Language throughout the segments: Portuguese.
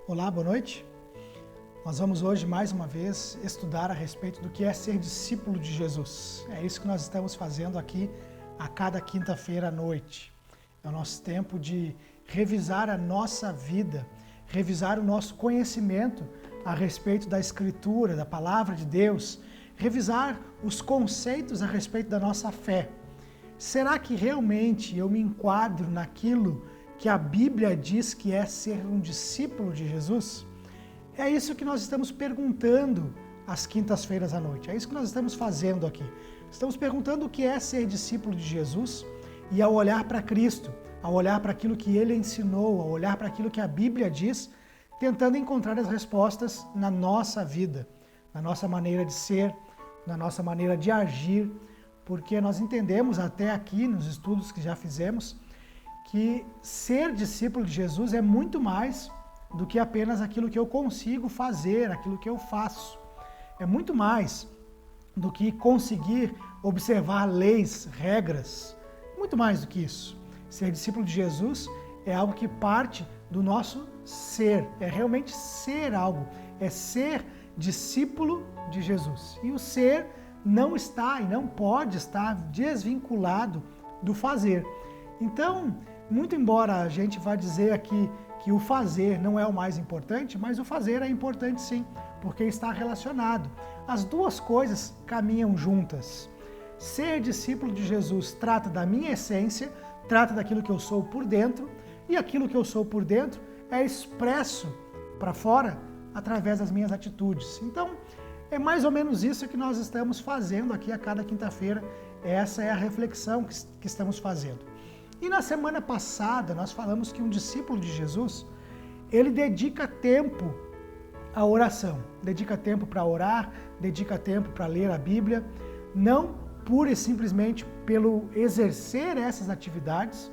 Olá, boa noite. Nós vamos hoje, mais uma vez, estudar a respeito do que é ser discípulo de Jesus. É isso que nós estamos fazendo aqui a cada quinta-feira à noite. É o nosso tempo de revisar a nossa vida, revisar o nosso conhecimento a respeito da Escritura, da Palavra de Deus, revisar os conceitos a respeito da nossa fé. Será que realmente eu me enquadro naquilo que a Bíblia diz que é ser um discípulo de Jesus? É isso que nós estamos perguntando às quintas-feiras à noite. É isso que nós estamos fazendo aqui. Estamos perguntando o que é ser discípulo de Jesus e ao olhar para Cristo, ao olhar para aquilo que Ele ensinou, ao olhar para aquilo que a Bíblia diz, tentando encontrar as respostas na nossa vida, na nossa maneira de ser, na nossa maneira de agir, porque nós entendemos até aqui nos estudos que já fizemos que ser discípulo de Jesus é muito mais do que apenas aquilo que eu consigo fazer, aquilo que eu faço. É muito mais do que conseguir observar leis, regras. Muito mais do que isso. Ser discípulo de Jesus é algo que parte do nosso ser. É realmente ser algo. É ser discípulo de Jesus. E o ser não está e não pode estar desvinculado do fazer. Então, muito embora a gente vá dizer aqui que o fazer não é o mais importante, mas o fazer é importante sim, porque está relacionado. As duas coisas caminham juntas. Ser discípulo de Jesus trata da minha essência, trata daquilo que eu sou por dentro, e aquilo que eu sou por dentro é expresso para fora através das minhas atitudes. Então, é mais ou menos isso que nós estamos fazendo aqui a cada quinta-feira. Essa é a reflexão que estamos fazendo. E na semana passada nós falamos que um discípulo de Jesus, ele dedica tempo à oração, dedica tempo para orar, dedica tempo para ler a Bíblia, não pura e simplesmente pelo exercer essas atividades,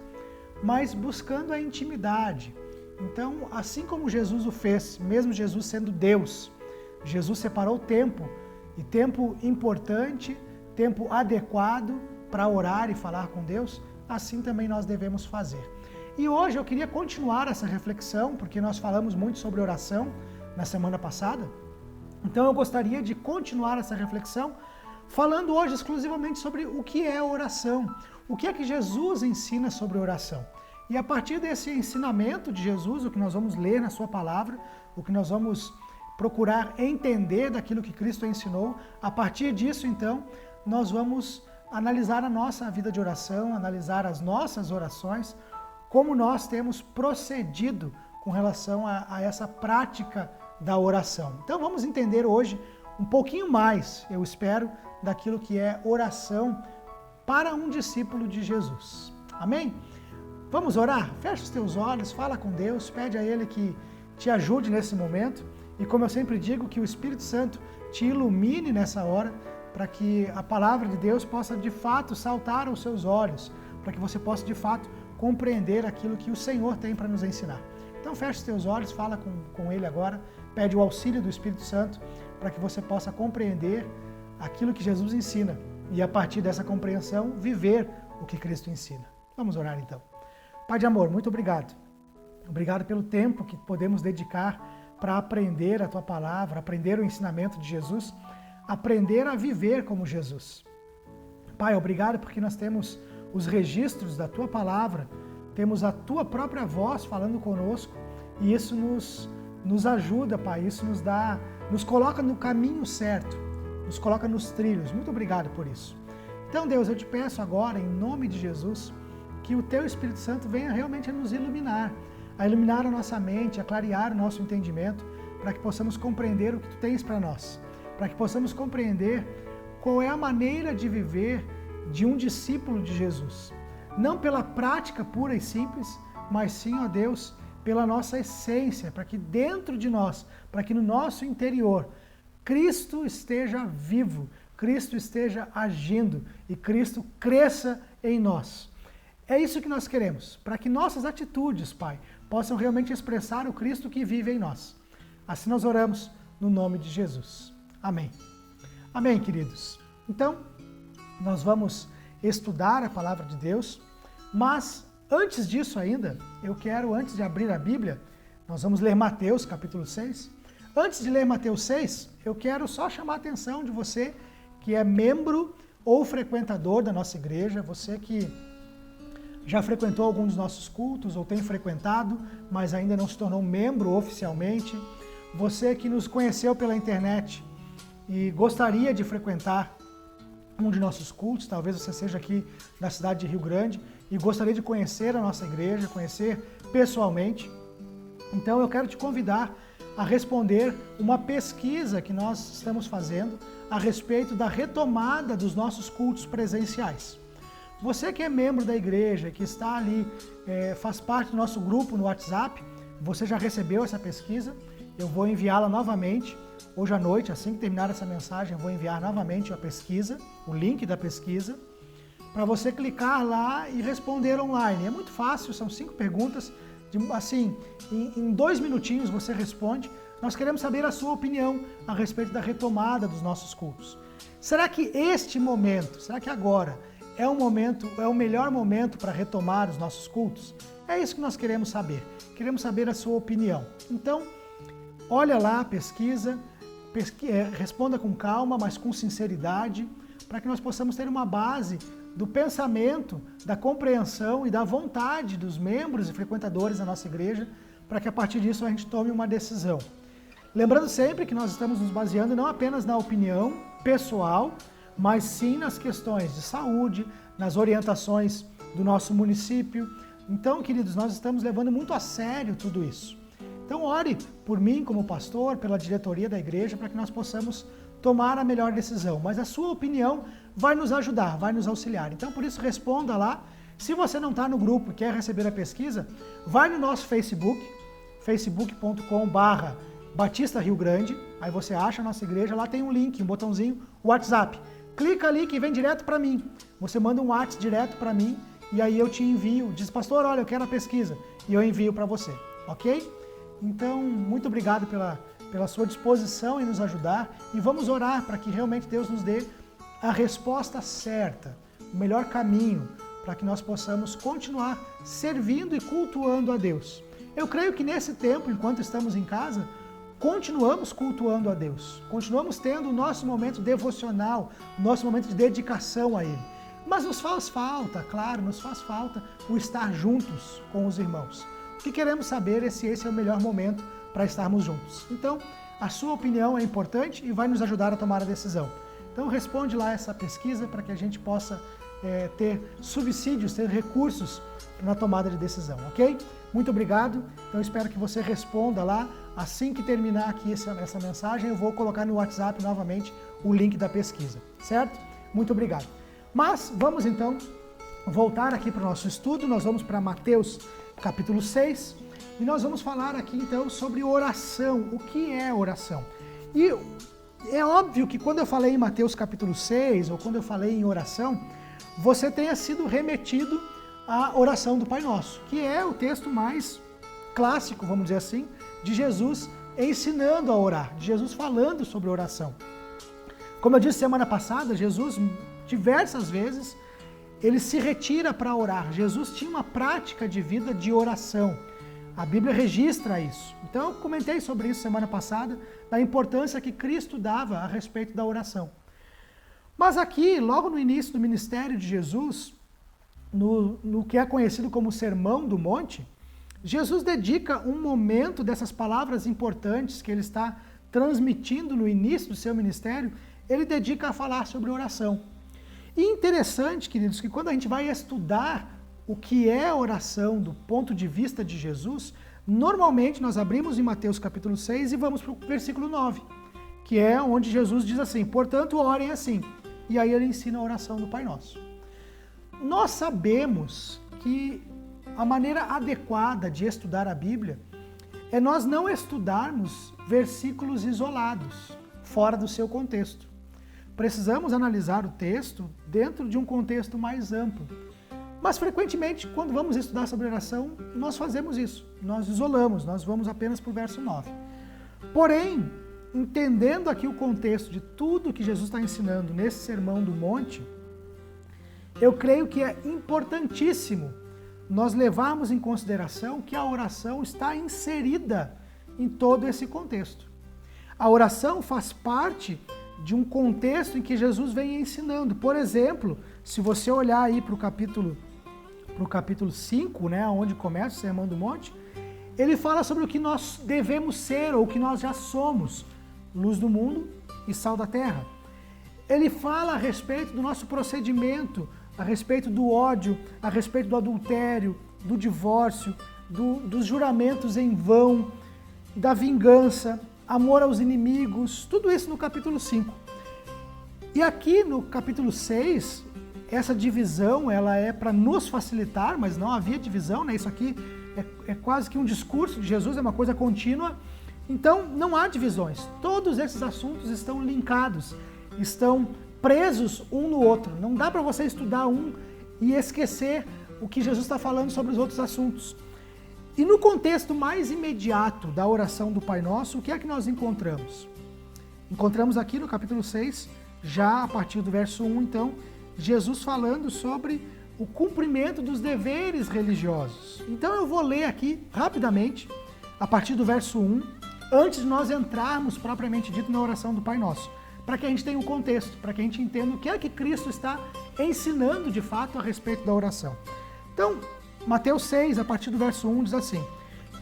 mas buscando a intimidade. Então, assim como Jesus o fez, mesmo Jesus sendo Deus, Jesus separou tempo, e tempo importante, tempo adequado para orar e falar com Deus, assim também nós devemos fazer. E hoje eu queria continuar essa reflexão, porque nós falamos muito sobre oração na semana passada. Então eu gostaria de continuar essa reflexão, falando hoje exclusivamente sobre o que é oração, o que é que Jesus ensina sobre oração. E a partir desse ensinamento de Jesus, o que nós vamos ler na sua palavra, o que nós vamos procurar entender daquilo que Cristo ensinou, a partir disso então, nós vamos analisar a nossa vida de oração, analisar as nossas orações, como nós temos procedido com relação a essa prática da oração. Então vamos entender hoje um pouquinho mais, eu espero, daquilo que é oração para um discípulo de Jesus. Amém? Vamos orar? Fecha os teus olhos, fala com Deus, pede a Ele que te ajude nesse momento e, como eu sempre digo, que o Espírito Santo te ilumine nessa hora, para que a palavra de Deus possa de fato saltar aos seus olhos, para que você possa de fato compreender aquilo que o Senhor tem para nos ensinar. Então feche os teus olhos, fala com Ele agora, pede o auxílio do Espírito Santo para que você possa compreender aquilo que Jesus ensina e a partir dessa compreensão viver o que Cristo ensina. Vamos orar então. Pai de amor, muito obrigado. Obrigado pelo tempo que podemos dedicar para aprender a Tua palavra, aprender o ensinamento de Jesus, aprender a viver como Jesus. Pai, obrigado porque nós temos os registros da Tua palavra, temos a Tua própria voz falando conosco e isso nos ajuda, Pai, isso nos coloca no caminho certo, nos coloca nos trilhos. Muito obrigado por isso. Então, Deus, eu te peço agora, em nome de Jesus, que o Teu Espírito Santo venha realmente a nos iluminar, a iluminar a nossa mente, a clarear o nosso entendimento, para que possamos compreender o que Tu tens para nós, para que possamos compreender qual é a maneira de viver de um discípulo de Jesus. Não pela prática pura e simples, mas sim, ó Deus, pela nossa essência, para que dentro de nós, para que no nosso interior, Cristo esteja vivo, Cristo esteja agindo e Cristo cresça em nós. É isso que nós queremos, para que nossas atitudes, Pai, possam realmente expressar o Cristo que vive em nós. Assim nós oramos no nome de Jesus. Amém. Amém, queridos. Então, nós vamos estudar a palavra de Deus, mas antes disso ainda, eu quero, antes de abrir a Bíblia, Nós vamos ler Mateus, capítulo 6. Antes de ler Mateus 6, eu quero só chamar a atenção de você que é membro ou frequentador da nossa igreja, você que já frequentou algum dos nossos cultos ou tem frequentado, mas ainda não se tornou membro oficialmente, você que nos conheceu pela internet e gostaria de frequentar um de nossos cultos, talvez você seja aqui da cidade de Rio Grande e gostaria de conhecer a nossa igreja, conhecer pessoalmente. Então eu quero te convidar a responder uma pesquisa que nós estamos fazendo a respeito da retomada dos nossos cultos presenciais. Você que é membro da igreja, que está ali, faz parte do nosso grupo no WhatsApp, você já recebeu essa pesquisa, eu vou enviá-la novamente. Hoje à noite, assim que terminar essa mensagem, eu vou enviar novamente a pesquisa, o link da pesquisa, para você clicar lá e responder online. É muito fácil, são 5 perguntas, assim, em 2 minutinhos você responde. Nós queremos saber a sua opinião a respeito da retomada dos nossos cultos. Será que este momento, será que agora é o melhor momento para retomar os nossos cultos? É isso que nós queremos saber. Queremos saber a sua opinião. Então, olha lá a pesquisa, responda com calma, mas com sinceridade, para que nós possamos ter uma base do pensamento, da compreensão e da vontade dos membros e frequentadores da nossa igreja, para que a partir disso a gente tome uma decisão. Lembrando sempre que nós estamos nos baseando não apenas na opinião pessoal, mas sim nas questões de saúde, nas orientações do nosso município. Então, queridos, nós estamos levando muito a sério tudo isso. Então, ore por mim como pastor, pela diretoria da igreja, para que nós possamos tomar a melhor decisão. Mas a sua opinião vai nos ajudar, vai nos auxiliar. Então, por isso, responda lá. Se você não está no grupo e quer receber a pesquisa, vai no nosso Facebook, facebook.com/Batista Rio Grande. Aí você acha a nossa igreja, lá tem um link, um botãozinho, WhatsApp. Clica ali que vem direto para mim. Você manda um WhatsApp direto para mim e aí eu te envio. Diz, pastor, olha, eu quero a pesquisa. E eu envio para você, ok? Então, muito obrigado pela sua disposição em nos ajudar e vamos orar para que realmente Deus nos dê a resposta certa, o melhor caminho para que nós possamos continuar servindo e cultuando a Deus. Eu creio que nesse tempo, enquanto estamos em casa, continuamos cultuando a Deus, continuamos tendo o nosso momento devocional, o nosso momento de dedicação a Ele. Mas nos faz falta, claro, nos faz falta o estar juntos com os irmãos. O que queremos saber é se esse é o melhor momento para estarmos juntos. Então, a sua opinião é importante e vai nos ajudar a tomar a decisão. Então, responde lá essa pesquisa para que a gente possa ter subsídios, ter recursos na tomada de decisão, ok? Muito obrigado. Então, espero que você responda lá. Assim que terminar aqui essa mensagem, eu vou colocar no WhatsApp novamente o link da pesquisa, certo? Muito obrigado. Mas vamos então voltar aqui para o nosso estudo. Nós vamos para Mateus capítulo 6 e nós vamos falar aqui então sobre oração. O que é oração? E é óbvio que quando eu falei em Mateus capítulo 6 ou quando eu falei em oração, você tenha sido remetido à oração do Pai Nosso, que é o texto mais clássico, vamos dizer assim, de Jesus ensinando a orar, de Jesus falando sobre oração. Como eu disse semana passada, Jesus diversas vezes ele se retira para orar. Jesus tinha uma prática de vida de oração. A Bíblia registra isso. Então eu comentei sobre isso semana passada, da importância que Cristo dava a respeito da oração. Mas aqui, logo no início do ministério de Jesus, no que é conhecido como Sermão do Monte, Jesus dedica um momento dessas palavras importantes que ele está transmitindo no início do seu ministério, ele dedica a falar sobre oração. E interessante, queridos, que quando a gente vai estudar o que é oração do ponto de vista de Jesus, normalmente nós abrimos em Mateus capítulo 6 e vamos para o versículo 9, que é onde Jesus diz assim, portanto, orem assim. E aí ele ensina a oração do Pai Nosso. Nós sabemos que a maneira adequada de estudar a Bíblia é nós não estudarmos versículos isolados, fora do seu contexto. Precisamos analisar o texto dentro de um contexto mais amplo. Mas, frequentemente, quando vamos estudar sobre oração, nós fazemos isso. Nós isolamos, nós vamos apenas para o verso 9. Porém, entendendo aqui o contexto de tudo que Jesus está ensinando nesse Sermão do Monte, eu creio que é importantíssimo nós levarmos em consideração que a oração está inserida em todo esse contexto. A oração faz parte de um contexto em que Jesus vem ensinando. Por exemplo, se você olhar aí para o capítulo 5, né, onde começa o Sermão do Monte, ele fala sobre o que nós devemos ser ou o que nós já somos, luz do mundo e sal da terra. Ele fala a respeito do nosso procedimento, a respeito do ódio, a respeito do adultério, do divórcio, dos juramentos em vão, da vingança, amor aos inimigos, tudo isso no capítulo 5. E aqui no capítulo 6, essa divisão ela é para nos facilitar, mas não havia divisão, né? Isso aqui é quase que um discurso de Jesus, é uma coisa contínua. Então não há divisões, todos esses assuntos estão linkados, estão presos um no outro. Não dá para você estudar um e esquecer o que Jesus está falando sobre os outros assuntos. E no contexto mais imediato da oração do Pai Nosso, o que é que nós encontramos? Encontramos aqui no capítulo 6, já a partir do verso 1, então, Jesus falando sobre o cumprimento dos deveres religiosos. Então eu vou ler aqui rapidamente, a partir do verso 1, antes de nós entrarmos propriamente dito na oração do Pai Nosso, para que a gente tenha um contexto, para que a gente entenda o que é que Cristo está ensinando de fato a respeito da oração. Então, Mateus 6, a partir do verso 1, diz assim: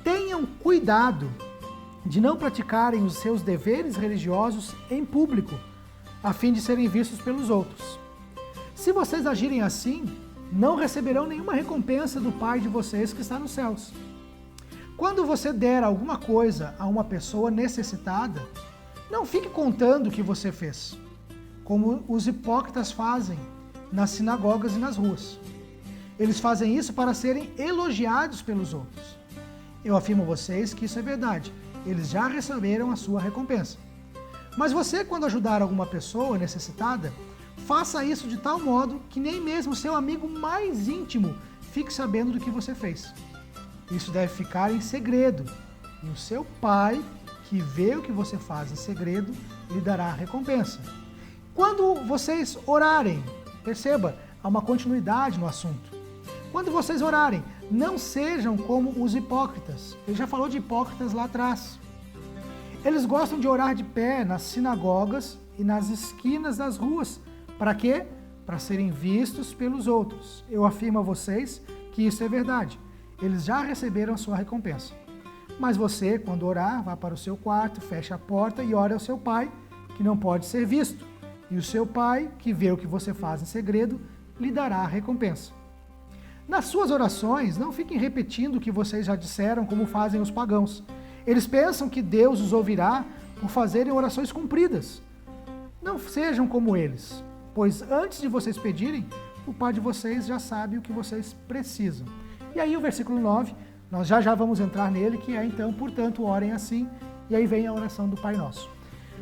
tenham cuidado de não praticarem os seus deveres religiosos em público, a fim de serem vistos pelos outros. Se vocês agirem assim, não receberão nenhuma recompensa do Pai de vocês que está nos céus. Quando você der alguma coisa a uma pessoa necessitada, não fique contando o que você fez, como os hipócritas fazem nas sinagogas e nas ruas. Eles fazem isso para serem elogiados pelos outros. Eu afirmo a vocês que isso é verdade. Eles já receberam a sua recompensa. Mas você, quando ajudar alguma pessoa necessitada, faça isso de tal modo que nem mesmo seu amigo mais íntimo fique sabendo do que você fez. Isso deve ficar em segredo. E o seu Pai, que vê o que você faz em segredo, lhe dará a recompensa. Quando vocês orarem, perceba, há uma continuidade no assunto. Quando vocês orarem, não sejam como os hipócritas. Ele já falou de hipócritas lá atrás. Eles gostam de orar de pé nas sinagogas e nas esquinas das ruas. Para quê? Para serem vistos pelos outros. Eu afirmo a vocês que isso é verdade. Eles já receberam a sua recompensa. Mas você, quando orar, vá para o seu quarto, feche a porta e ore ao seu Pai, que não pode ser visto. E o seu Pai, que vê o que você faz em segredo, lhe dará a recompensa. Nas suas orações, não fiquem repetindo o que vocês já disseram, como fazem os pagãos. Eles pensam que Deus os ouvirá por fazerem orações compridas. Não sejam como eles, pois antes de vocês pedirem, o Pai de vocês já sabe o que vocês precisam. E aí o versículo 9, nós já vamos entrar nele, que é então, portanto, orem assim, e aí vem a oração do Pai Nosso.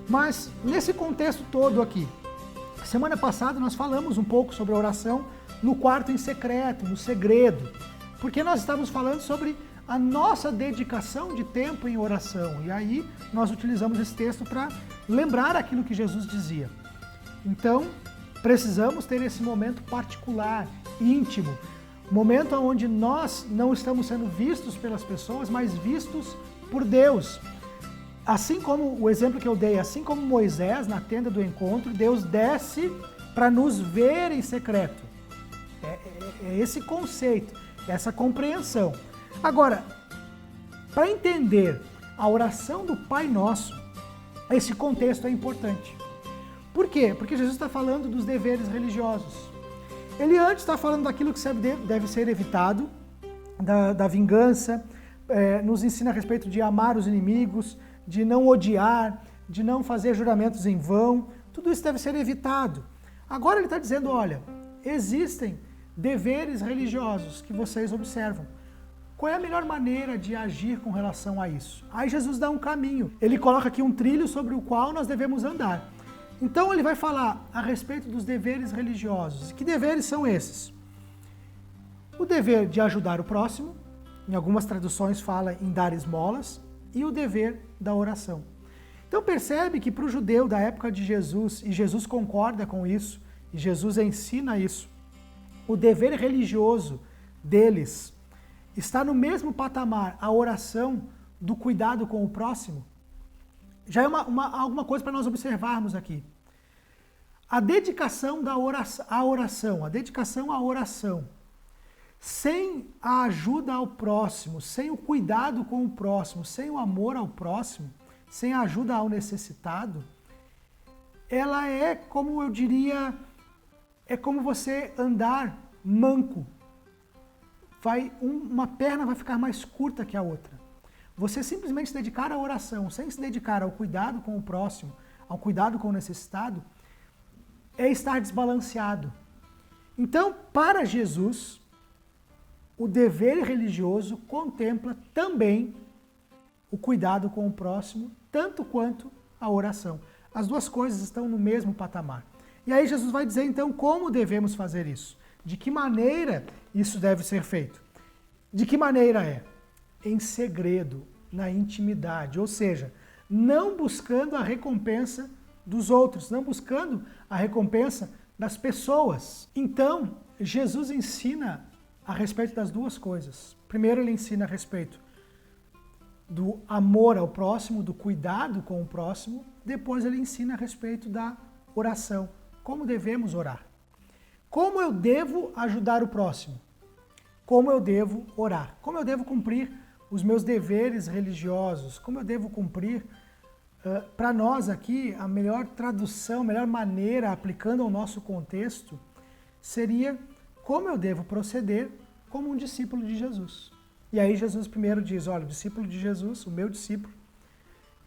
Mas nesse contexto todo aqui, semana passada nós falamos um pouco sobre a oração no quarto em secreto, no segredo, porque nós estávamos falando sobre a nossa dedicação de tempo em oração, e aí nós utilizamos esse texto para lembrar aquilo que Jesus dizia. Então, precisamos ter esse momento particular, íntimo, momento onde nós não estamos sendo vistos pelas pessoas, mas vistos por Deus. Assim como o exemplo que eu dei, assim como Moisés na tenda do encontro, Deus desce para nos ver em secreto. É esse conceito, essa compreensão. Agora, para entender a oração do Pai Nosso, esse contexto é importante. Por quê? Porque Jesus está falando dos deveres religiosos. Ele antes está falando daquilo que deve ser evitado, da vingança, nos ensina a respeito de amar os inimigos, de não odiar, de não fazer juramentos em vão. Tudo isso deve ser evitado. Agora ele está dizendo, olha, existem deveres religiosos que vocês observam. Qual é a melhor maneira de agir com relação a isso? Aí Jesus dá um caminho. Ele coloca aqui um trilho sobre o qual nós devemos andar. Então ele vai falar a respeito dos deveres religiosos. Que deveres são esses? O dever de ajudar o próximo, em algumas traduções fala em dar esmolas, e o dever da oração. Então percebe que para o judeu da época de Jesus, e Jesus concorda com isso, e Jesus ensina isso, o dever religioso deles, está no mesmo patamar a oração do cuidado com o próximo? Já é alguma coisa para nós observarmos aqui. A dedicação à oração, sem a ajuda ao próximo, sem o cuidado com o próximo, sem o amor ao próximo, sem a ajuda ao necessitado, ela é, como eu diria, é como você andar manco. Uma perna vai ficar mais curta que a outra. Você simplesmente se dedicar à oração, sem se dedicar ao cuidado com o próximo, ao cuidado com o necessitado, é estar desbalanceado. Então, para Jesus, o dever religioso contempla também o cuidado com o próximo, tanto quanto a oração. As duas coisas estão no mesmo patamar. E aí Jesus vai dizer, então, como devemos fazer isso? De que maneira isso deve ser feito? De que maneira é? Em segredo, na intimidade, ou seja, não buscando a recompensa dos outros, não buscando a recompensa das pessoas. Então, Jesus ensina a respeito das duas coisas. Primeiro, ele ensina a respeito do amor ao próximo, do cuidado com o próximo. Depois, ele ensina a respeito da oração. Como devemos orar? Como eu devo ajudar o próximo? Como eu devo orar? Como eu devo cumprir os meus deveres religiosos? Como eu devo cumprir? Para nós aqui, a melhor tradução, a melhor maneira, aplicando ao nosso contexto, seria como eu devo proceder como um discípulo de Jesus. E aí Jesus primeiro diz, olha, o discípulo de Jesus, o meu discípulo,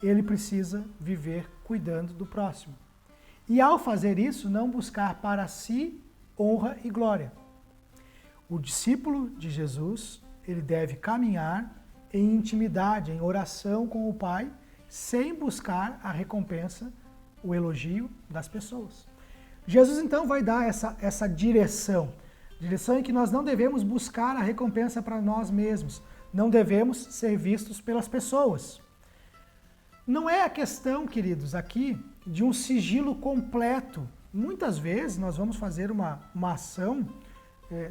ele precisa viver cuidando do próximo. E ao fazer isso, não buscar para si honra e glória. O discípulo de Jesus, ele deve caminhar em intimidade, em oração com o Pai, sem buscar a recompensa, o elogio das pessoas. Jesus então vai dar essa direção em que nós não devemos buscar a recompensa para nós mesmos, não devemos ser vistos pelas pessoas. Não é a questão, queridos, aqui de um sigilo completo. Muitas vezes nós vamos fazer uma ação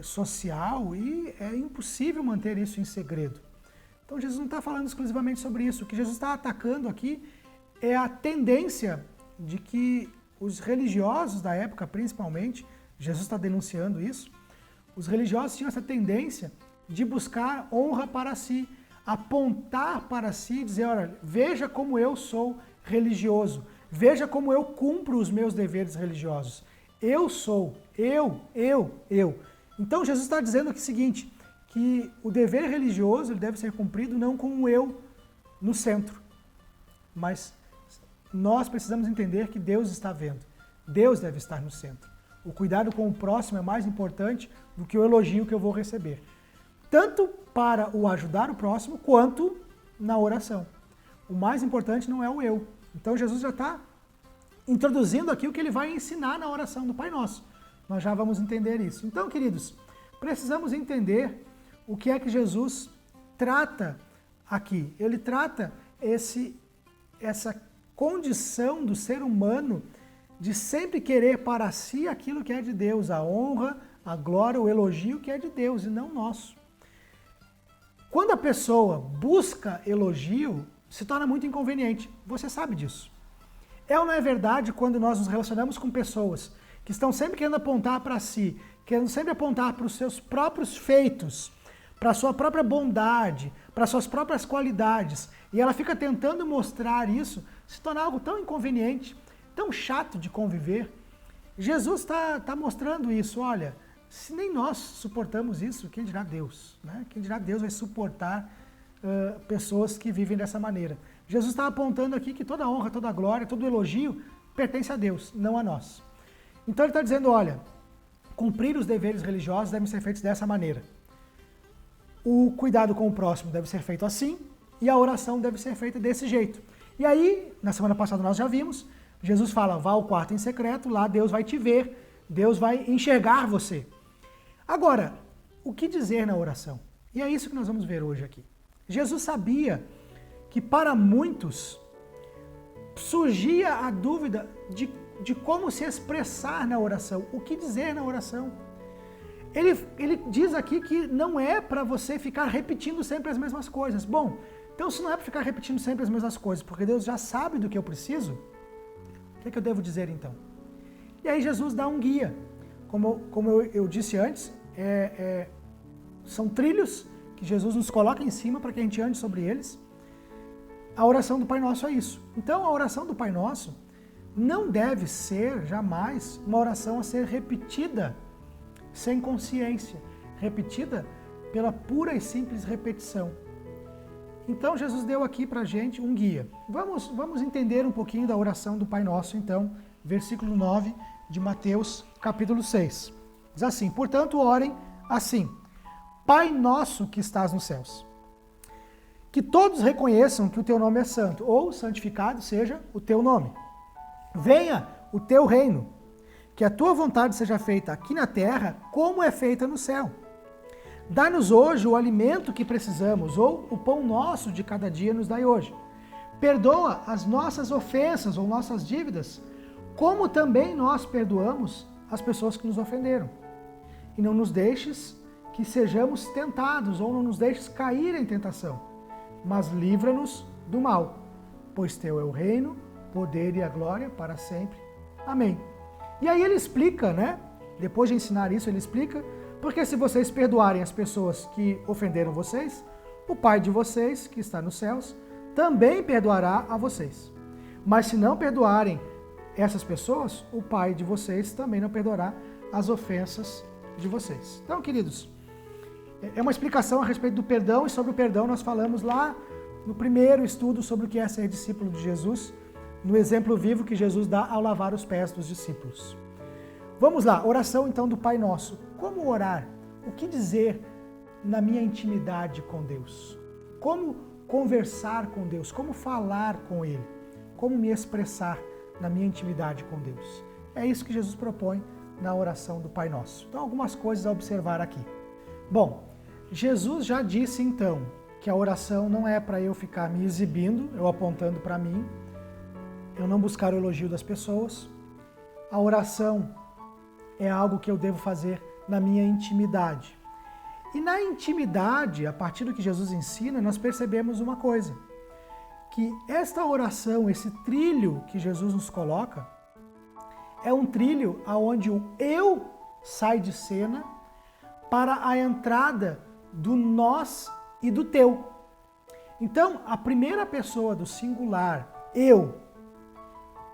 social e é impossível manter isso em segredo. Então Jesus não está falando exclusivamente sobre isso. O que Jesus está atacando aqui é a tendência de que os religiosos da época, principalmente, Jesus está denunciando isso, os religiosos tinham essa tendência de buscar honra para si, apontar para si e dizer, olha, veja como eu sou religioso, veja como eu cumpro os meus deveres religiosos. Eu sou, eu. Então Jesus está dizendo aqui o seguinte, que o dever religioso ele deve ser cumprido não com o eu no centro, mas nós precisamos entender que Deus está vendo. Deus deve estar no centro. O cuidado com o próximo é mais importante do que o elogio que eu vou receber. Tanto para o ajudar o próximo, quanto na oração. O mais importante não é o eu. Então Jesus já está introduzindo aqui o que ele vai ensinar na oração do Pai Nosso. Nós já vamos entender isso. Então, queridos, precisamos entender o que é que Jesus trata aqui. Ele trata essa condição do ser humano de sempre querer para si aquilo que é de Deus, a honra, a glória, o elogio que é de Deus e não nosso. Quando a pessoa busca elogio, se torna muito inconveniente. Você sabe disso. É ou não é verdade quando nós nos relacionamos com pessoas que estão sempre querendo apontar para si, querendo sempre apontar para os seus próprios feitos, para a sua própria bondade, para as suas próprias qualidades, e ela fica tentando mostrar isso, se torna algo tão inconveniente, tão chato de conviver. Jesus está mostrando isso, olha, se nem nós suportamos isso, quem dirá Deus? Né? Quem dirá Deus vai suportar pessoas que vivem dessa maneira? Jesus está apontando aqui que toda honra, toda glória, todo elogio pertence a Deus, não a nós. Então ele está dizendo, olha, cumprir os deveres religiosos devem ser feitos dessa maneira. O cuidado com o próximo deve ser feito assim e a oração deve ser feita desse jeito. E aí, na semana passada nós já vimos, Jesus fala, vá ao quarto em secreto, lá Deus vai te ver, Deus vai enxergar você. Agora, o que dizer na oração? E é isso que nós vamos ver hoje aqui. Jesus sabia que para muitos surgia a dúvida de como se expressar na oração, o que dizer na oração. Ele diz aqui que não é para você ficar repetindo sempre as mesmas coisas. Bom, então se não é para ficar repetindo sempre as mesmas coisas, porque Deus já sabe do que eu preciso, o que é que eu devo dizer então? E aí Jesus dá um guia. Como eu disse antes, são trilhos que Jesus nos coloca em cima para que a gente ande sobre eles. A oração do Pai Nosso é isso. Então a oração do Pai Nosso não deve ser jamais uma oração a ser repetida sem consciência, repetida pela pura e simples repetição. Então Jesus deu aqui para a gente um guia. Vamos entender um pouquinho da oração do Pai Nosso, então, versículo 9 de Mateus, capítulo 6. Diz assim: portanto, orem assim: Pai Nosso que estás nos céus, que todos reconheçam que o teu nome é santo, ou santificado seja o teu nome. Venha o teu reino, que a tua vontade seja feita aqui na terra, como é feita no céu. Dá-nos hoje o alimento que precisamos, ou o pão nosso de cada dia nos dai hoje. Perdoa as nossas ofensas ou nossas dívidas, como também nós perdoamos as pessoas que nos ofenderam. E não nos deixes que sejamos tentados, ou não nos deixes cair em tentação, mas livra-nos do mal, pois teu é o reino, o poder e a glória para sempre. Amém. E aí ele explica, né? Depois de ensinar isso, ele explica, porque se vocês perdoarem as pessoas que ofenderam vocês, o Pai de vocês, que está nos céus, também perdoará a vocês. Mas se não perdoarem essas pessoas, o Pai de vocês também não perdoará as ofensas de vocês. Então, queridos, é uma explicação a respeito do perdão, e sobre o perdão nós falamos lá no primeiro estudo sobre o que é ser discípulo de Jesus, no exemplo vivo que Jesus dá ao lavar os pés dos discípulos. Vamos lá, oração então do Pai Nosso. Como orar? O que dizer na minha intimidade com Deus? Como conversar com Deus? Como falar com Ele? Como me expressar na minha intimidade com Deus? É isso que Jesus propõe na oração do Pai Nosso. Então, algumas coisas a observar aqui. Bom, Jesus já disse então que a oração não é para eu ficar me exibindo, eu apontando para mim, eu não buscar o elogio das pessoas. A oração é algo que eu devo fazer na minha intimidade. E na intimidade, a partir do que Jesus ensina, nós percebemos uma coisa, que esta oração, esse trilho que Jesus nos coloca, é um trilho onde o eu sai de cena para a entrada do nós e do teu. Então, a primeira pessoa do singular, eu,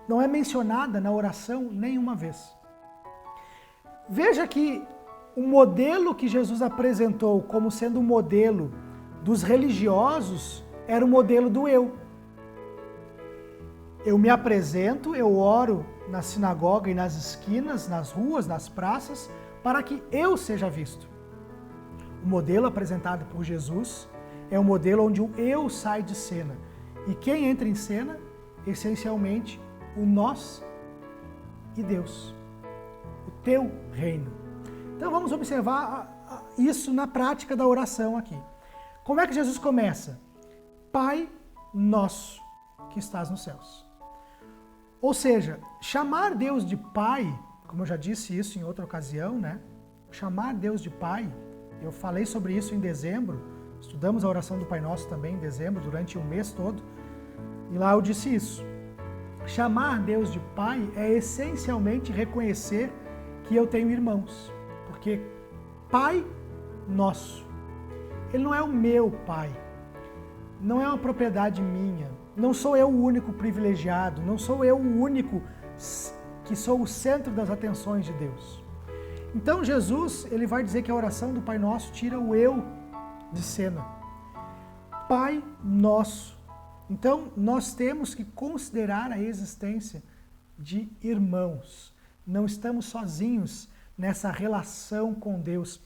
não é mencionada na oração nenhuma vez. Veja que o modelo que Jesus apresentou como sendo o modelo dos religiosos era o modelo do eu. Eu me apresento, eu oro na sinagoga e nas esquinas, nas ruas, nas praças, para que eu seja visto. O modelo apresentado por Jesus é um modelo onde o eu sai de cena. E quem entra em cena, essencialmente, o nós e Deus. O teu reino. Então vamos observar isso na prática da oração aqui. Como é que Jesus começa? Pai nosso que estás nos céus. Ou seja, chamar Deus de Pai, como eu já disse isso em outra ocasião, né? Chamar Deus de Pai, eu falei sobre isso em dezembro, estudamos a oração do Pai Nosso também em dezembro, durante um mês todo, e lá eu disse isso. Chamar Deus de Pai é essencialmente reconhecer que eu tenho irmãos, porque Pai Nosso, Ele não é o meu Pai, não é uma propriedade minha, não sou eu o único privilegiado, não sou eu o único que sou o centro das atenções de Deus. Então Jesus, ele vai dizer que a oração do Pai Nosso tira o eu de cena. Pai Nosso. Então nós temos que considerar a existência de irmãos. Não estamos sozinhos nessa relação com Deus.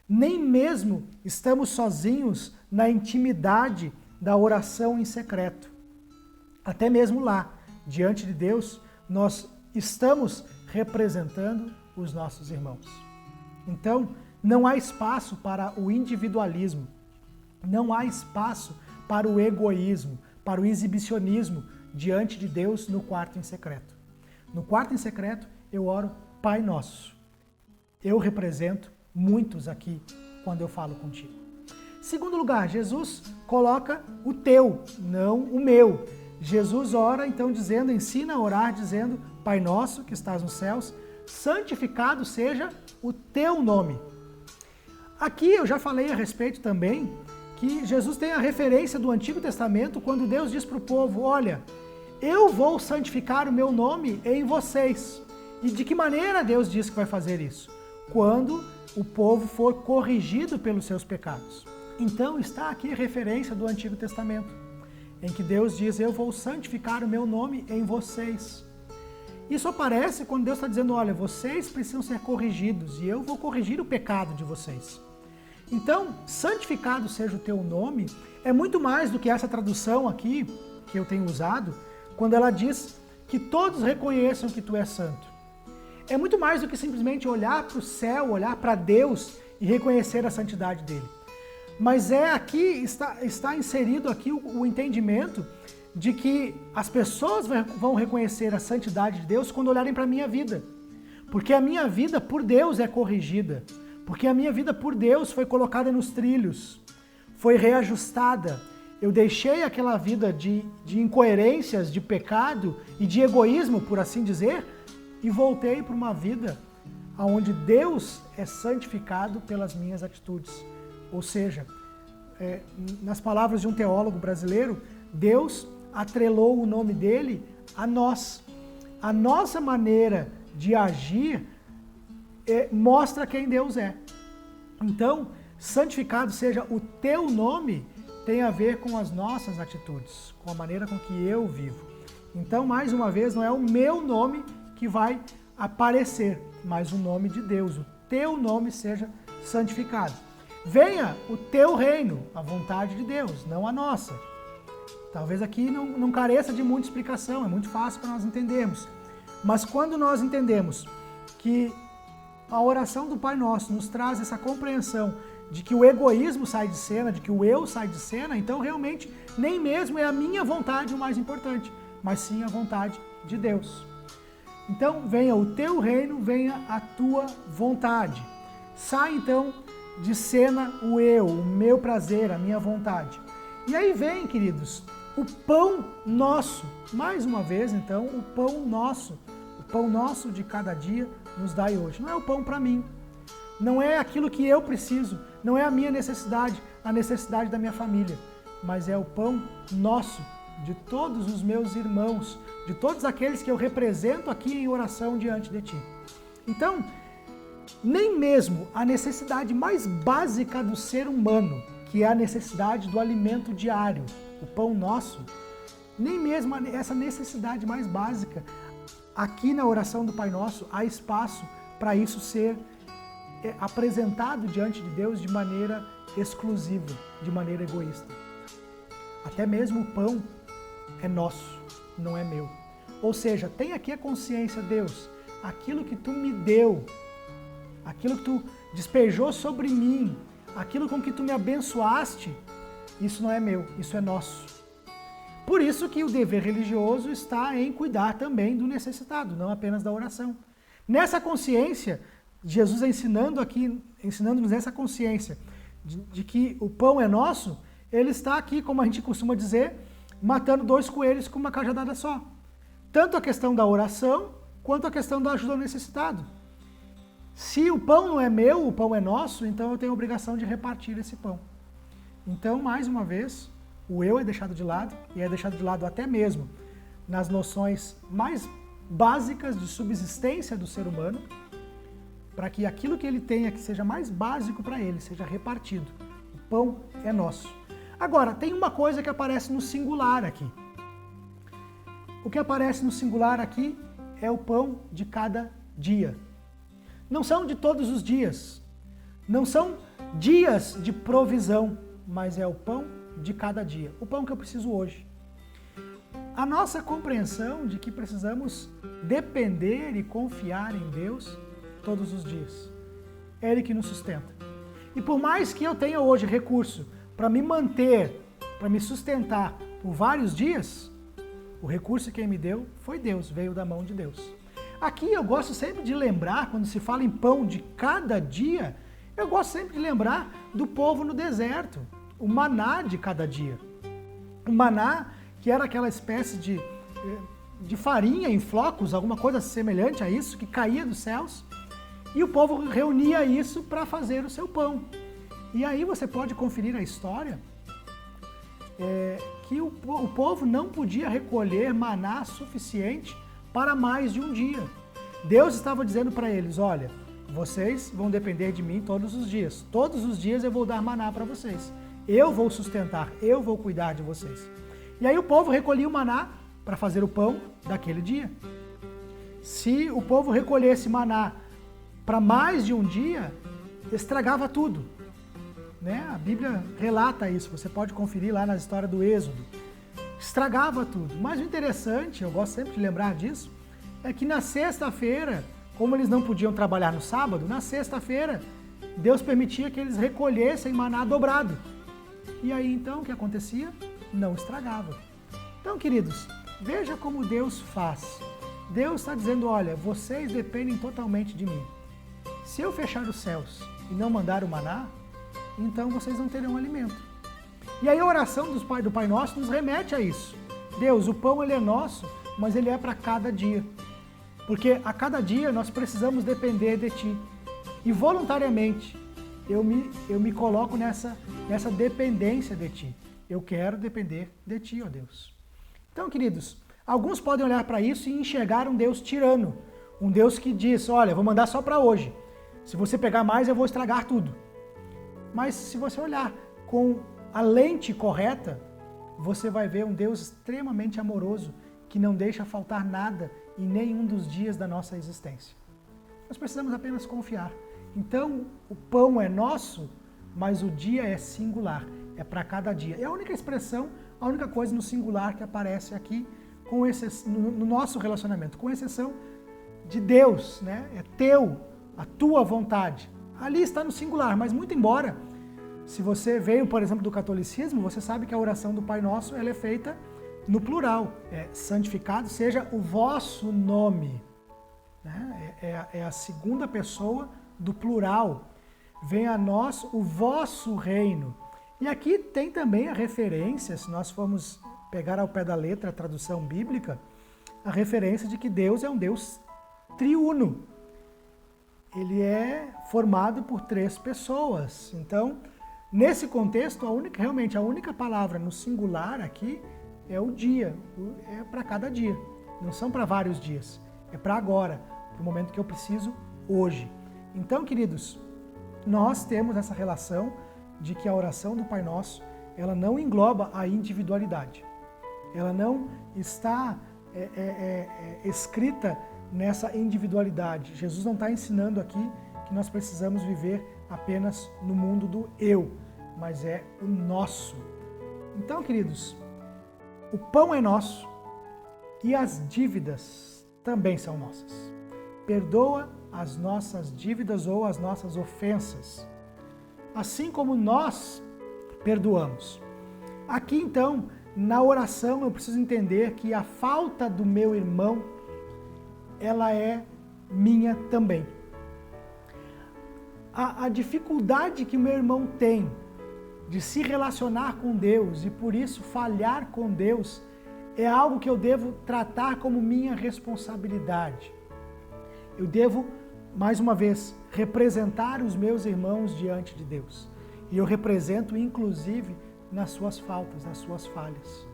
Nem mesmo estamos sozinhos na intimidade da oração em secreto. Até mesmo lá, diante de Deus, nós estamos representando os nossos irmãos. Então, não há espaço para o individualismo, não há espaço para o egoísmo, para o exibicionismo diante de Deus no quarto em secreto. No quarto em secreto, eu oro Pai Nosso. Eu represento muitos aqui quando eu falo contigo. Segundo lugar, Jesus coloca o teu, não o meu. Jesus ora, então, dizendo, ensina a orar, dizendo, Pai nosso que estás nos céus, santificado seja o teu nome. Aqui eu já falei a respeito também que Jesus tem a referência do Antigo Testamento quando Deus diz para o povo, olha, eu vou santificar o meu nome em vocês. E de que maneira Deus diz que vai fazer isso? Quando o povo for corrigido pelos seus pecados. Então está aqui a referência do Antigo Testamento, em que Deus diz, eu vou santificar o meu nome em vocês. Isso aparece quando Deus está dizendo, olha, vocês precisam ser corrigidos e eu vou corrigir o pecado de vocês. Então, santificado seja o teu nome, é muito mais do que essa tradução aqui, que eu tenho usado, quando ela diz que todos reconheçam que tu és santo. É muito mais do que simplesmente olhar para o céu, olhar para Deus e reconhecer a santidade dele. Mas aqui está inserido aqui o entendimento de que as pessoas vão reconhecer a santidade de Deus quando olharem para a minha vida. Porque a minha vida por Deus é corrigida. Porque a minha vida por Deus foi colocada nos trilhos, foi reajustada. Eu deixei aquela vida de incoerências, de pecado e de egoísmo, por assim dizer, e voltei para uma vida onde Deus é santificado pelas minhas atitudes. Ou seja, nas palavras de um teólogo brasileiro, Deus atrelou o nome dele a nós. A nossa maneira de agir mostra quem Deus é. Então, santificado seja o teu nome, tem a ver com as nossas atitudes, com a maneira com que eu vivo. Então, mais uma vez, não é o meu nome que vai aparecer, mas o nome de Deus. O teu nome seja santificado. Venha o teu reino, a vontade de Deus, não a nossa. Talvez aqui não careça de muita explicação, é muito fácil para nós entendermos. Mas quando nós entendemos que a oração do Pai Nosso nos traz essa compreensão de que o egoísmo sai de cena, de que o eu sai de cena, então realmente nem mesmo é a minha vontade o mais importante, mas sim a vontade de Deus. Então venha o teu reino, venha a tua vontade. Sai então de cena o eu, o meu prazer, a minha vontade. E aí vem, queridos, o pão nosso. Mais uma vez, então, o pão nosso de cada dia nos dai hoje. Não é o pão para mim, não é aquilo que eu preciso, não é a minha necessidade, a necessidade da minha família, mas é o pão nosso, de todos os meus irmãos, de todos aqueles que eu represento aqui em oração diante de ti. Então, nem mesmo a necessidade mais básica do ser humano, que é a necessidade do alimento diário, o pão nosso, nem mesmo essa necessidade mais básica, aqui na oração do Pai Nosso, há espaço para isso ser apresentado diante de Deus de maneira exclusiva, de maneira egoísta. Até mesmo o pão é nosso, não é meu. Ou seja, tem aqui a consciência, Deus, aquilo que tu me deu, aquilo que tu despejou sobre mim, aquilo com que tu me abençoaste, isso não é meu, isso é nosso. Por isso que o dever religioso está em cuidar também do necessitado, não apenas da oração. Nessa consciência, Jesus ensinando-nos essa consciência de que o pão é nosso, ele está aqui, como a gente costuma dizer, matando 2 coelhos com uma cajadada só. Tanto a questão da oração, quanto a questão da ajuda ao necessitado. Se o pão não é meu, o pão é nosso, então eu tenho a obrigação de repartir esse pão. Então, mais uma vez, o eu é deixado de lado, e é deixado de lado até mesmo nas noções mais básicas de subsistência do ser humano, para que aquilo que ele tenha que seja mais básico para ele, seja repartido. O pão é nosso. Agora, tem uma coisa que aparece no singular aqui. O que aparece no singular aqui é o pão de cada dia. Não são de todos os dias. Não são dias de provisão, mas é o pão de cada dia. O pão que eu preciso hoje. A nossa compreensão de que precisamos depender e confiar em Deus todos os dias. É Ele que nos sustenta. E por mais que eu tenha hoje recurso para me manter, para me sustentar por vários dias, o recurso que Ele me deu foi Deus, veio da mão de Deus. Aqui eu gosto sempre de lembrar, quando se fala em pão de cada dia, Eu gosto sempre de lembrar do povo no deserto, o maná de cada dia. O maná, que era aquela espécie de farinha em flocos, alguma coisa semelhante a isso, que caía dos céus, e o povo reunia isso para fazer o seu pão. E aí você pode conferir a história, que o povo não podia recolher maná suficiente para mais de um dia. Deus estava dizendo para eles, olha, vocês vão depender de mim todos os dias eu vou dar maná para vocês, eu vou sustentar, eu vou cuidar de vocês. E aí o povo recolhia o maná para fazer o pão daquele dia. Se o povo recolhesse maná para mais de um dia, estragava tudo. Né? A Bíblia relata isso, você pode conferir lá na história do Êxodo. Estragava tudo. Mas o interessante, eu gosto sempre de lembrar disso, é que na sexta-feira, como eles não podiam trabalhar no sábado, na sexta-feira Deus permitia que eles recolhessem maná dobrado. E aí então o que acontecia? Não estragava. Então, queridos, veja como Deus faz. Deus está dizendo, olha, vocês dependem totalmente de mim. Se eu fechar os céus e não mandar o maná, então vocês não terão alimento. E aí a oração do Pai Nosso nos remete a isso. Deus, o pão ele é nosso, mas ele é para cada dia. Porque a cada dia nós precisamos depender de Ti. E voluntariamente eu me coloco nessa dependência de Ti. Eu quero depender de Ti, ó Deus. Então, queridos, alguns podem olhar para isso e enxergar um Deus tirano. Um Deus que diz, olha, vou mandar só para hoje. Se você pegar mais, eu vou estragar tudo. Mas se você olhar com a lente correta, você vai ver um Deus extremamente amoroso, que não deixa faltar nada em nenhum dos dias da nossa existência. Nós precisamos apenas confiar. Então, o pão é nosso, mas o dia é singular, é para cada dia. É a única expressão, a única coisa no singular que aparece aqui no nosso relacionamento, com exceção de Deus, né? É teu, a tua vontade. Ali está no singular, mas muito embora, se você veio, por exemplo, do catolicismo, você sabe que a oração do Pai Nosso ela é feita no plural. Santificado seja o vosso nome. Né? É a segunda pessoa do plural. Venha a nós o vosso reino. E aqui tem também a referência, se nós formos pegar ao pé da letra a tradução bíblica, a referência de que Deus é um Deus triuno. Ele é formado por 3 pessoas. Então, nesse contexto, realmente a única palavra no singular aqui é o dia, é para cada dia. Não são para vários dias, é para agora, para o momento que eu preciso hoje. Então, queridos, nós temos essa relação de que a oração do Pai Nosso, ela não engloba a individualidade. Ela não está escrita nessa individualidade. Jesus não está ensinando aqui que nós precisamos viver apenas no mundo do eu, mas é o nosso. Então, queridos, o pão é nosso e as dívidas também são nossas. Perdoa as nossas dívidas ou as nossas ofensas, assim como nós perdoamos. Aqui, então, na oração, eu preciso entender que a falta do meu irmão, ela é minha também. A dificuldade que o meu irmão tem de se relacionar com Deus e por isso falhar com Deus é algo que eu devo tratar como minha responsabilidade. Eu devo, mais uma vez, representar os meus irmãos diante de Deus. E eu represento, inclusive, nas suas faltas, nas suas falhas.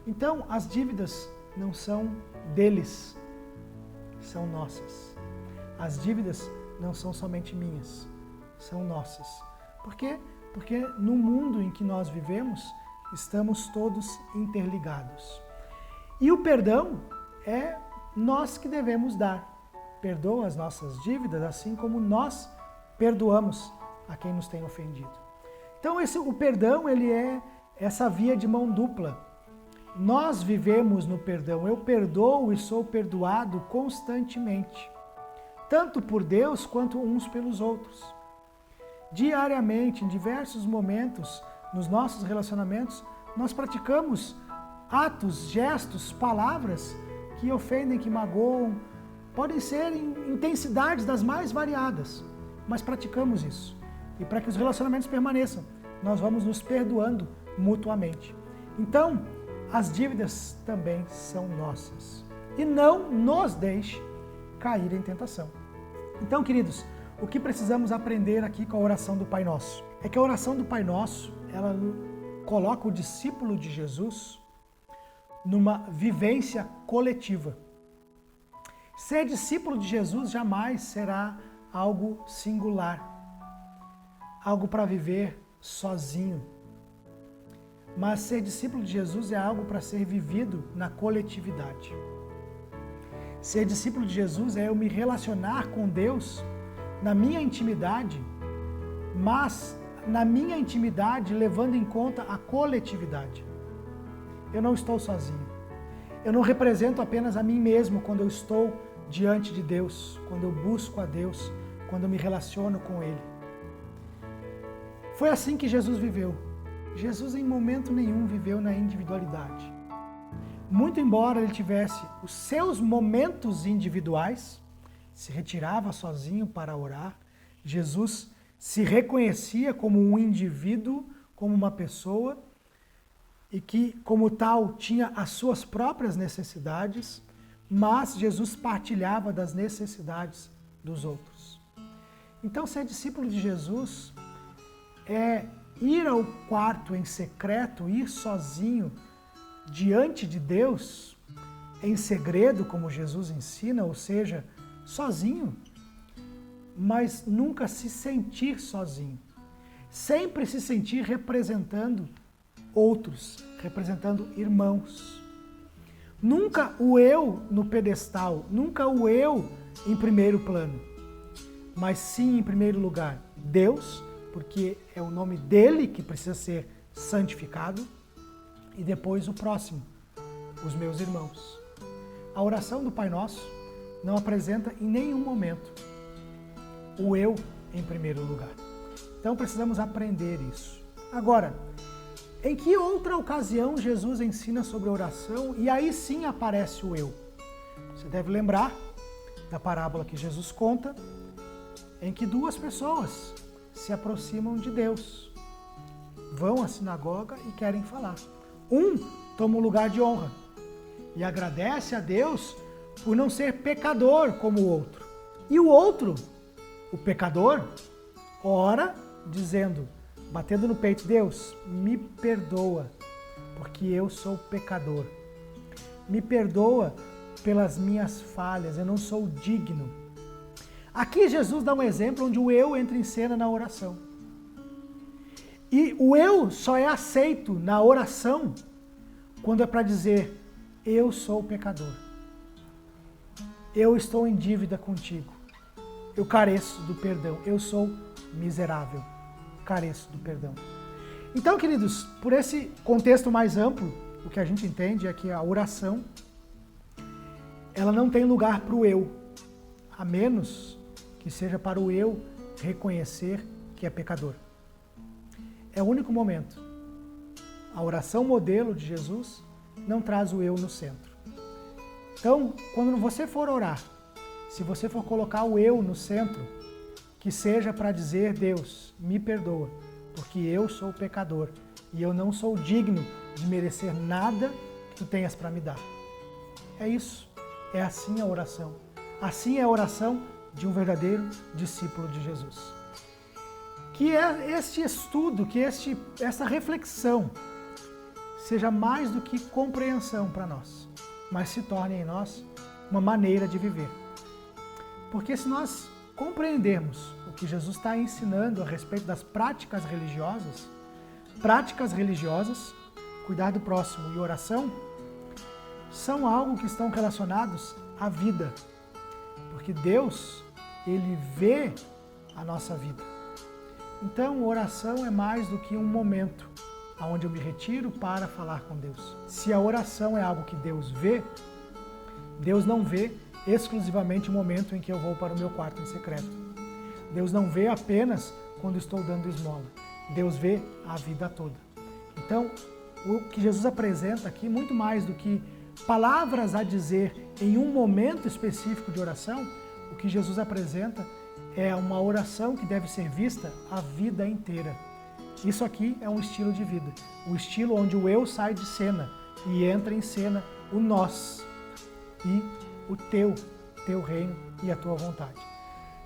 Então, as dívidas não são deles, são nossas. As dívidas não são somente minhas, são nossas. Por quê? Porque no mundo em que nós vivemos, estamos todos interligados. E o perdão é nós que devemos dar. Perdoa as nossas dívidas, assim como nós perdoamos a quem nos tem ofendido. Então o perdão ele é essa via de mão dupla. Nós vivemos no perdão. Eu perdoo e sou perdoado constantemente, tanto por Deus quanto uns pelos outros. Diariamente, em diversos momentos, nos nossos relacionamentos, nós praticamos atos, gestos, palavras que ofendem, que magoam. Podem ser em intensidades das mais variadas, mas praticamos isso. E para que os relacionamentos permaneçam, nós vamos nos perdoando mutuamente. Então, as dívidas também são nossas. E não nos deixe cair em tentação. Então, queridos, o que precisamos aprender aqui com a oração do Pai Nosso? É que a oração do Pai Nosso, ela coloca o discípulo de Jesus numa vivência coletiva. Ser discípulo de Jesus jamais será algo singular, algo para viver sozinho. Mas ser discípulo de Jesus é algo para ser vivido na coletividade. Ser discípulo de Jesus é eu me relacionar com Deus na minha intimidade, mas na minha intimidade levando em conta a coletividade. Eu não estou sozinho. Eu não represento apenas a mim mesmo quando eu estou diante de Deus, quando eu busco a Deus, quando eu me relaciono com Ele. Foi assim que Jesus viveu. Jesus em momento nenhum viveu na individualidade. Muito embora ele tivesse os seus momentos individuais, se retirava sozinho para orar, Jesus se reconhecia como um indivíduo, como uma pessoa, e que, como tal, tinha as suas próprias necessidades, mas Jesus partilhava das necessidades dos outros. Então, ser discípulo de Jesus é ir ao quarto em secreto, ir sozinho diante de Deus, em segredo, como Jesus ensina, ou seja, sozinho, mas nunca se sentir sozinho. Sempre se sentir representando outros, representando irmãos. Nunca o eu no pedestal, nunca o eu em primeiro plano, mas sim em primeiro lugar Deus, porque é o nome dele que precisa ser santificado, e depois o próximo, os meus irmãos. A oração do Pai Nosso não apresenta em nenhum momento o eu em primeiro lugar. Então precisamos aprender isso. Agora, em que outra ocasião Jesus ensina sobre oração e aí sim aparece o eu? Você deve lembrar da parábola que Jesus conta, em que duas pessoas se aproximam de Deus, vão à sinagoga e querem falar. Um toma um lugar de honra e agradece a Deus por não ser pecador como o outro. E o outro, o pecador, ora dizendo, batendo no peito, Deus, me perdoa, porque eu sou pecador. Me perdoa pelas minhas falhas, eu não sou digno. Aqui Jesus dá um exemplo onde o eu entra em cena na oração. E o eu só é aceito na oração quando é para dizer, eu sou pecador. Eu estou em dívida contigo. Eu careço do perdão. Eu sou miserável. Careço do perdão. Então, queridos, por esse contexto mais amplo, o que a gente entende é que a oração, ela não tem lugar para o eu, a menos que seja para o eu reconhecer que é pecador. É o único momento. A oração modelo de Jesus não traz o eu no centro. Então, quando você for orar, se você for colocar o eu no centro, que seja para dizer, Deus, me perdoa, porque eu sou pecador e eu não sou digno de merecer nada que tu tenhas para me dar. É isso. É assim a oração. Assim é a oração de um verdadeiro discípulo de Jesus. Que este estudo, que essa reflexão seja mais do que compreensão para nós, mas se torne em nós uma maneira de viver. Porque se nós compreendermos o que Jesus está ensinando a respeito das práticas religiosas, cuidar do próximo e oração, são algo que estão relacionados à vida. Porque Deus, Ele vê a nossa vida. Então, oração é mais do que um momento onde eu me retiro para falar com Deus. Se a oração é algo que Deus vê, Deus não vê exclusivamente o momento em que eu vou para o meu quarto em secreto. Deus não vê apenas quando estou dando esmola. Deus vê a vida toda. Então, o que Jesus apresenta aqui, muito mais do que palavras a dizer em um momento específico de oração, o que Jesus apresenta é uma oração que deve ser vista a vida inteira. Isso aqui é um estilo de vida, o estilo onde o eu sai de cena e entra em cena o nós e o teu reino e a tua vontade.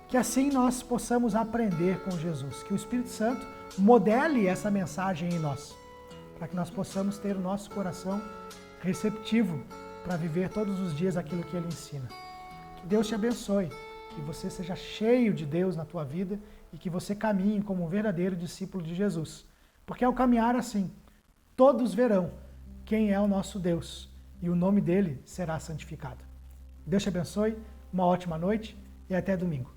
Que assim nós possamos aprender com Jesus, que o Espírito Santo modele essa mensagem em nós, para que nós possamos ter o nosso coração receptivo para viver todos os dias aquilo que Ele ensina. Que Deus te abençoe, que você seja cheio de Deus na tua vida e que você caminhe como um verdadeiro discípulo de Jesus. Porque ao caminhar assim, todos verão quem é o nosso Deus e o nome dele será santificado. Deus te abençoe, uma ótima noite e até domingo.